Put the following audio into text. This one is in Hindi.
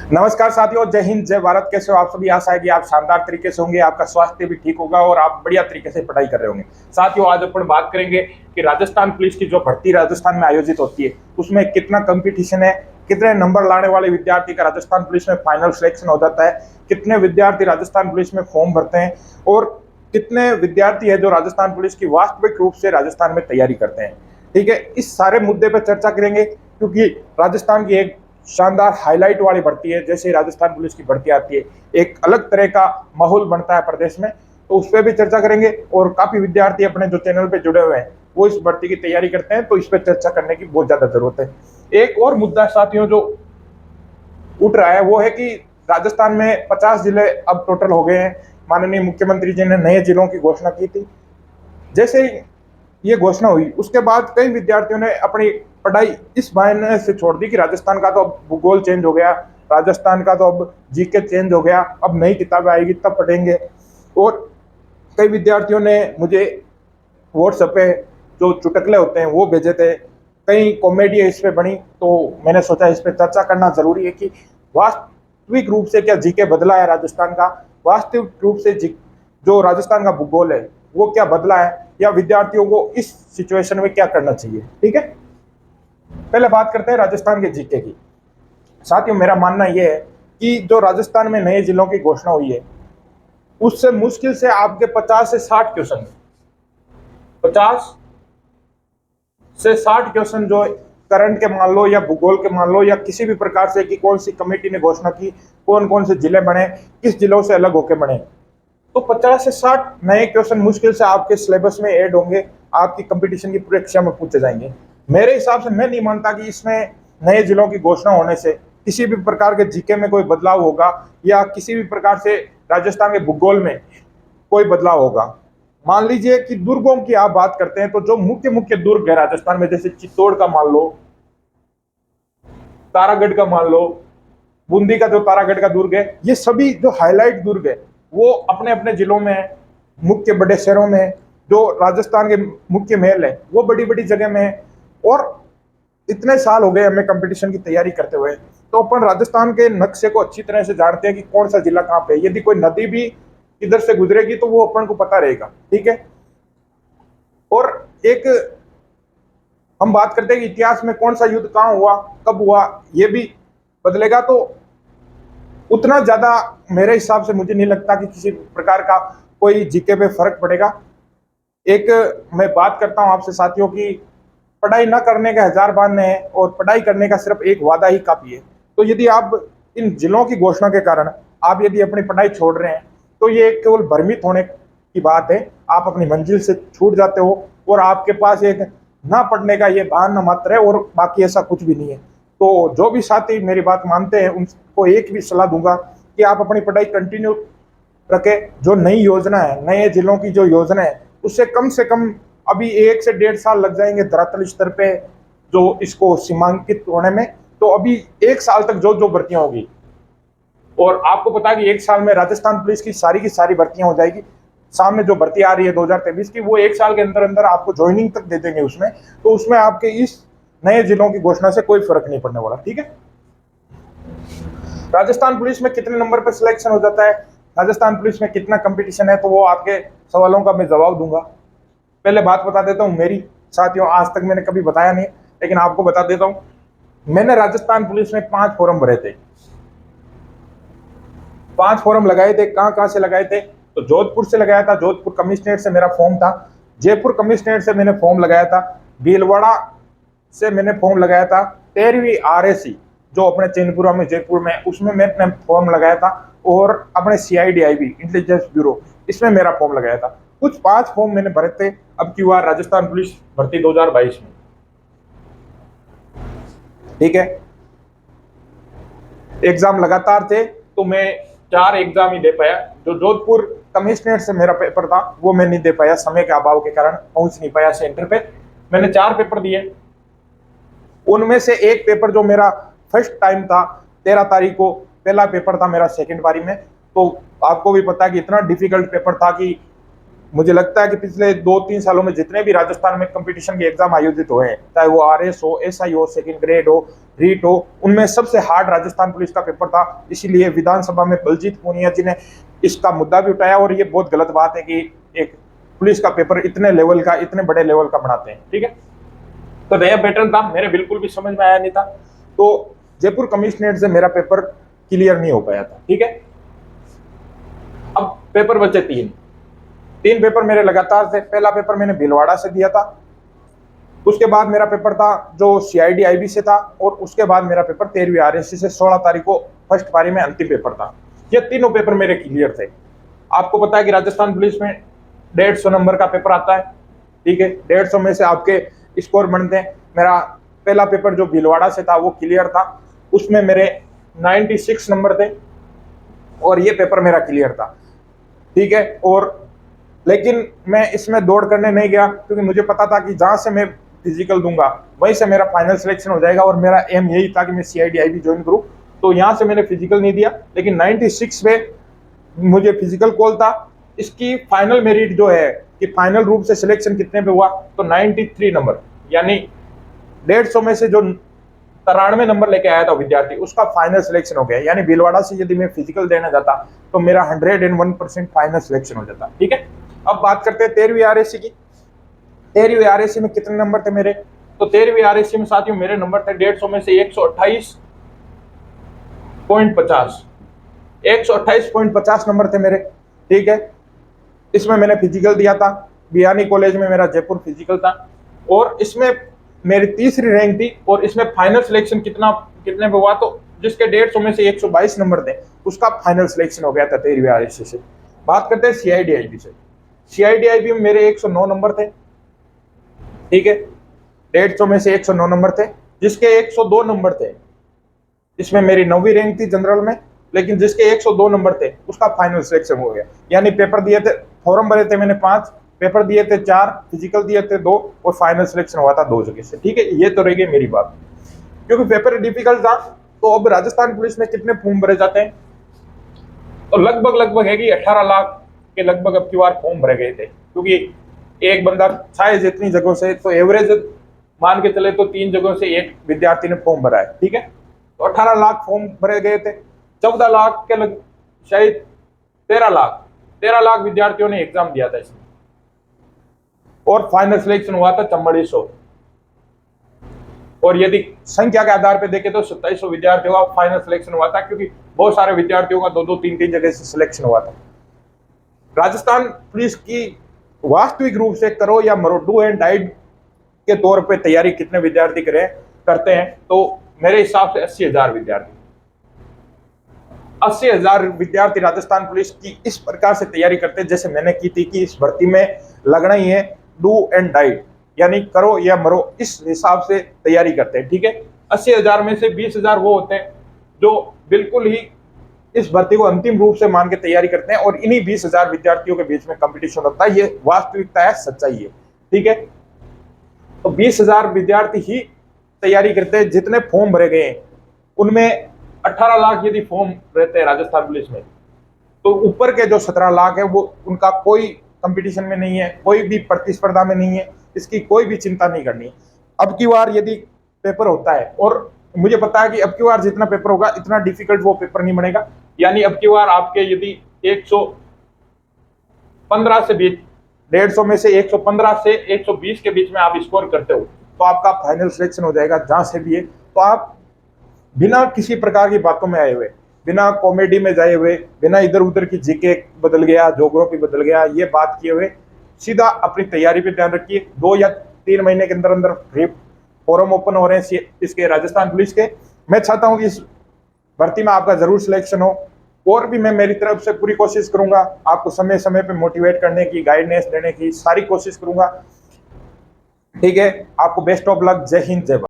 नमस्कार साथियों, जय हिंद, जय भारत। कैसे हो आप सभी? आशा है कि आप शानदार तरीके से होंगे, आपका स्वास्थ्य भी ठीक होगा और आप बढ़िया तरीके से पढ़ाई कर रहे होंगे। साथियों, आज अपन बात करेंगे कि राजस्थान पुलिस की जो भर्ती राजस्थान में आयोजित होती है उसमें कितना कंपटीशन है, कितने नंबर लाने वाले विद्यार्थी का राजस्थान पुलिस में फाइनल सिलेक्शन हो जाता है, कितने विद्यार्थी राजस्थान पुलिस में फॉर्म भरते हैं और कितने विद्यार्थी है जो राजस्थान पुलिस की वास्तविक रूप से राजस्थान में तैयारी करते हैं। ठीक है, इस सारे मुद्दे पर चर्चा करेंगे क्योंकि राजस्थान की एक शानदार हाईलाइट वाली भर्ती है। जैसे राजस्थान पुलिस की भर्ती आती है, एक अलग तरह का माहौल बनता है प्रदेश में, तो उस पर भी चर्चा करेंगे। और काफी विद्यार्थी अपने जो चैनल पे जुड़े हुए हैं वो इस भर्ती की तैयारी करते हैं, तो इस पर चर्चा करने की बहुत ज्यादा जरूरत है। एक और मुद्दा साथियों जो उठ रहा है वो है कि राजस्थान में 50 जिले अब टोटल हो गए हैं। माननीय मुख्यमंत्री जी ने नए जिलों की घोषणा की थी। जैसे ही ये घोषणा हुई उसके बाद कई विद्यार्थियों ने अपनी पढ़ाई इस मायने से छोड़ दी कि राजस्थान का तो अब भूगोल चेंज हो गया, राजस्थान का तो अब जीके चेंज हो गया, अब नई किताबें आएगी तब पढ़ेंगे। और कई विद्यार्थियों ने मुझे व्हाट्सएप पे जो चुटकले होते हैं वो भेजे थे, कई कॉमेडी इस पे बनी। तो मैंने सोचा इस पे चर्चा करना जरूरी है कि वास्तविक रूप से क्या जीके बदला है राजस्थान का, वास्तविक रूप से जो राजस्थान का भूगोल है वो क्या बदला है, या विद्यार्थियों को इस सिचुएशन में क्या करना चाहिए। ठीक है, पहले बात करते हैं राजस्थान के जीके की। साथियों, मेरा मानना यह है कि जो राजस्थान में नए जिलों की घोषणा हुई है उससे मुश्किल से आपके 50 से 60 क्वेश्चन, 50 से 60 क्वेश्चन जो करंट के मान लो या भूगोल के मान लो या किसी भी प्रकार से कि कौन सी कमेटी ने घोषणा की, कौन कौन से जिले बने, किस जिलों से अलग होकर बने, तो 50 से 60 नए क्वेश्चन मुश्किल से आपके सिलेबस में ऐड होंगे, आपकी कंपटीशन की परीक्षा में पूछे जाएंगे। मेरे हिसाब से मैं नहीं मानता कि इसमें नए जिलों की घोषणा होने से किसी भी प्रकार के जीके में कोई बदलाव होगा या किसी भी प्रकार से राजस्थान के भूगोल में कोई बदलाव होगा। मान लीजिए कि दुर्गों की आप बात करते हैं तो जो मुख्य मुख्य दुर्ग है राजस्थान में, जैसे चित्तौड़ का मान लो, तारागढ़ का मान लो, बूंदी का जो तारागढ़ का दुर्ग है, ये सभी जो हाईलाइट दुर्ग है वो अपने अपने जिलों में है, मुख्य बड़े शहरों में है। जो राजस्थान के मुख्य महल है वो बड़ी बड़ी जगह में है। और इतने साल हो गए हमें कंपटीशन की तैयारी करते हुए, तो अपन राजस्थान के नक्शे को अच्छी तरह से जानते हैं कि कौन सा जिला कहाँ पे है। यदि कोई नदी भी इधर से गुजरेगी तो वो अपन को पता रहेगा। ठीक है, और एक हम बात करते हैं कि इतिहास में कौन सा युद्ध कहाँ हुआ, कब हुआ, ये भी बदलेगा। तो उतना ज्यादा मेरे हिसाब से मुझे नहीं लगता कि किसी प्रकार का कोई जीके पे फर्क पड़ेगा। एक मैं बात करता हूं आपसे साथियों की, पढ़ाई न करने के हजार बहाने हैं और पढ़ाई करने का सिर्फ एक वादा ही काफी है। तो यदि आप इन जिलों की घोषणा के कारण आप यदि अपनी पढ़ाई छोड़ रहे हैं तो ये केवल भ्रमित होने की बात है। आप अपनी मंजिल से छूट जाते हो और आपके पास एक ना पढ़ने का ये बहाना मात्र है और बाकी ऐसा कुछ भी नहीं है। तो जो भी साथी मेरी बात मानते हैं उनको एक भी सलाह दूंगा कि आप अपनी पढ़ाई कंटिन्यू रखें। जो नई योजना है, नए जिलों की जो योजना है, उससे कम से कम अभी 1 से 1.5 साल लग जाएंगे धरातल स्तर पे जो इसको सीमांकित होने में। तो अभी 1 साल तक जो जो भर्तियां होगी, और आपको पता है कि 1 साल में राजस्थान पुलिस की सारी भर्तियां हो जाएगी। सामने जो भर्ती आ रही है 2023 की, वो 1 साल के अंदर अंदर आपको ज्वाइनिंग तक दे देंगे उसमें। तो उसमें आपके इस नए जिलों की घोषणा से कोई फर्क नहीं पड़ने वाला। ठीक है, राजस्थान पुलिस में कितने नंबर पर सिलेक्शन हो जाता है, राजस्थान पुलिस में कितना कंपटीशन है, तो वो आपके सवालों का मैं जवाब दूंगा। पहले बात बता देता हूँ मेरी। साथियों, आज तक मैंने कभी बताया नहीं, लेकिन आपको बता देता हूँ। मैंने राजस्थान पुलिस में 5 फॉर्म भरे थे, 5 फॉर्म लगाए थे। कहाँ कहाँ से लगाए थे? तो जोधपुर से लगाया था, जोधपुर कमिश्नरेट से मेरा फॉर्म था। जयपुर कमिश्नरेट से मैंने फॉर्म लगाया था। भीलवाड़ा से मैंने फॉर्म लगाया था। 13वीं RAC जो अपने चैनपुरा में जयपुर में, उसमें मैंने फॉर्म लगाया था। और अपने CIDIB इंटेलिजेंस ब्यूरो, इसमें मेरा फॉर्म लगाया था। कुछ 5 फॉर्म मैंने भरे थे। अब की बार राजस्थान पुलिस भर्ती 2022 में। ठीक है, एग्जाम लगातार थे तो मैं 4 एग्जाम ही दे पाया। जो जोधपुर कमिश्नरेट से मेरा पेपर था वो मैं नहीं दे पाया, समय के अभाव के कारण पहुंच नहीं पाया सेंटर पे। मैंने 4 पेपर दिए। उनमें से एक पेपर जो मेरा फर्स्ट टाइम था, 13 तारीख को पहला पेपर था मेरा सेकंड बारी में। तो आपको भी पता है कि इतना डिफिकल्ट पेपर था कि मुझे लगता है कि पिछले 2-3 सालों में जितने भी राजस्थान में कंपटीशन के एग्जाम आयोजित हुए हैं, चाहे वो आरएस हो, एसआई हो, सेकंड ग्रेड हो, रीट हो, उनमें सबसे हार्ड राजस्थान पुलिस का पेपर था। इसीलिए विधानसभा में बलजीत पूनिया जी ने इसका मुद्दा भी उठाया, और ये बहुत गलत बात है कि एक पुलिस का पेपर इतने लेवल का, इतने बड़े लेवल का बनाते हैं। ठीक है, तो नया पैटर्न था, मेरे बिल्कुल भी समझ में आया नहीं था, तो जयपुर कमिश्नरेट से मेरा पेपर क्लियर नहीं हो पाया था। ठीक है, अब पेपर बचे तीन पेपर मेरे लगातार थे। पहला पेपर मैंने भीलवाड़ा से दिया था, उसके बाद मेरा पेपर था जो सीआईडी आईबी से था, और उसके बाद मेरा पेपर 13वीं आरएससी से 16 तारीख को फर्स्ट पारी में अंतिम पेपर था। ये तीनों पेपर मेरे क्लियर थे। आपको पता है कि राजस्थान पुलिस में 150 नंबर का पेपर आता है। ठीक है, 150 में से आपके स्कोर बनते हैं। मेरा पहला पेपर जो भीलवाड़ा से था वो क्लियर था, उसमें मेरे 96 नंबर थे, और ये पेपर मेरा क्लियर था। ठीक है, और लेकिन मैं इसमें दौड़ करने नहीं गया, क्योंकि मुझे पता था कि जहां से मैं फिजिकल दूंगा वहीं से मेरा फाइनल सिलेक्शन हो जाएगा, और मेरा एम यही था कि मैं सीआईडी आईबी ज्वाइन करूं। तो यहां से मैंने फिजिकल नहीं दिया, लेकिन 96 पे मुझे फिजिकल कॉल था। इसकी फाइनल मेरिट जो है कि फाइनल रूप से सिलेक्शन कितने पे हुआ, तो 93 नंबर, यानी 150 में से जो 93 नंबर लेके आया था विद्यार्थी, उसका फाइनल सिलेक्शन हो गया। यानी भीलवाड़ा से यदि मैं फिजिकल देने जाता तो मेरा 101% फाइनल सिलेक्शन हो जाता। ठीक है, अब बात करते हैं 13वीं आरएससी की। 13वीं आरएससी में कितने नंबर थे मेरे, तो 13वीं आरएससी में साथियों मेरे नंबर थे 150 में से 128.50 128.50 नंबर थे मेरे। ठीक है, इसमें मैंने फिजिकल दिया था, बियानी कॉलेज में मेरा जयपुर फिजिकल था, और इसमें मेरी तीसरी रैंक थी, और इसमें फाइनल सिलेक्शन कितने पे हुआ, तो जिसके 150 में से 122 नंबर थे उसका फाइनल सिलेक्शन हो गया था 13वीं आरएससी से। बात करते हैं सीआईडी आईबी से। सीआईडी आईबी में मेरे 109 नंबर थे। ठीक है, 150 में से 109 नंबर थे, जिसके 102 नंबर थे, इसमें मेरी 9वीं रैंक थी जनरल में, लेकिन जिसके 102 नंबर थे उसका फाइनल सिलेक्शन हो गया। यानी पेपर दिए थे, फॉर्म भरे थे मैंने 5, पेपर दिए थे 4, फिजिकल दिए थे 2, और फाइनल सिलेक्शन हुआ था 2 जगह से। ठीक है, ये तो रह गई मेरी बात। क्योंकि पेपर डिफिकल्ट था, तो अब राजस्थान पुलिस में कितने फॉर्म भरे जाते हैं, तो लगभग है कि 18 लाख के लगभग अब की बार फॉर्म भरे गए थे। क्योंकि एक बंदा शायद जितनी जगहों से, तो एवरेज मान के चले तो 3 जगहों से एक विद्यार्थी ने फॉर्म भरा है। ठीक है, तो 18 लाख फॉर्म भरे गए थे। 14 लाख के शायद 13 लाख विद्यार्थियों ने एग्जाम दिया था इसमें, और फाइनल सिलेक्शन हुआ था 4400। और यदि संख्या के आधार पर देखें तो 2700 विद्यार्थियों का फाइनल सिलेक्शन हुआ था, क्योंकि बहुत सारे विद्यार्थियों का 2-2, 3-3 जगह से सिलेक्शन हुआ था। राजस्थान पुलिस की वास्तविक रूप से करो या मरो, डू एंड डाइड के तौर पे तैयारी कितने विद्यार्थी करते हैं, तो मेरे हिसाब से 80,000 विद्यार्थी 80,000 विद्यार्थी राजस्थान पुलिस की इस प्रकार से तैयारी करते हैं जैसे मैंने की थी, कि इस भर्ती में लगना ही है, डू एंड डाइड, यानी करो या मरो, इस हिसाब से तैयारी करते हैं। ठीक है, 80,000 में से 20,000 वो होते हैं जो बिल्कुल ही इस भर्ती को अंतिम रूप से मान के तैयारी करते हैं, और इन्हीं 20,000 विद्यार्थियों के बीच में कंपटीशन होता है। ये वास्तविकता है, सच्चाई है। ठीक है, तो 20,000 विद्यार्थी ही तैयारी करते हैं। जितने फॉर्म भरे गए हैं उनमें 18 लाख यदि फॉर्म रहते हैं राजस्थान पुलिस में, तो ऊपर के जो 17 लाख है वो उनका कोई कंपटीशन में नहीं है, कोई भी प्रतिस्पर्धा में नहीं है, इसकी कोई भी चिंता नहीं करनी है। अब की बार यदि पेपर होता है, और मुझे पता है कि अब की बार जितना पेपर होगा इतना डिफिकल्ट वो पेपर नहीं बनेगा। यानी अब की बार आपके यदि 115 से 20, 150 में से 115 से 120 के बीच में आप स्कोर करते हो, तो आपका फाइनल सिलेक्शन हो जाएगा जहां से भी है। तो आप बिना किसी प्रकार की बातों में आए हुए, बिना कॉमेडी में जाए हुए, बिना इधर उधर की जीके बदल गया, ज्योग्राफी बदल गया, ये बात किए हुए सीधा अपनी तैयारी पे ध्यान रखिए। 2 या 3 महीने के अंदर अंदर फॉर्म ओपन हो रहे हैं इसके राजस्थान पुलिस के। मैं चाहता हूं कि इस भर्ती में आपका जरूर सिलेक्शन हो, और भी मैं मेरी तरफ से पूरी कोशिश करूंगा आपको समय समय पे मोटिवेट करने की, गाइडेंस देने की सारी कोशिश करूंगा। ठीक है, आपको बेस्ट ऑफ लक। जय हिंद, जय भारत।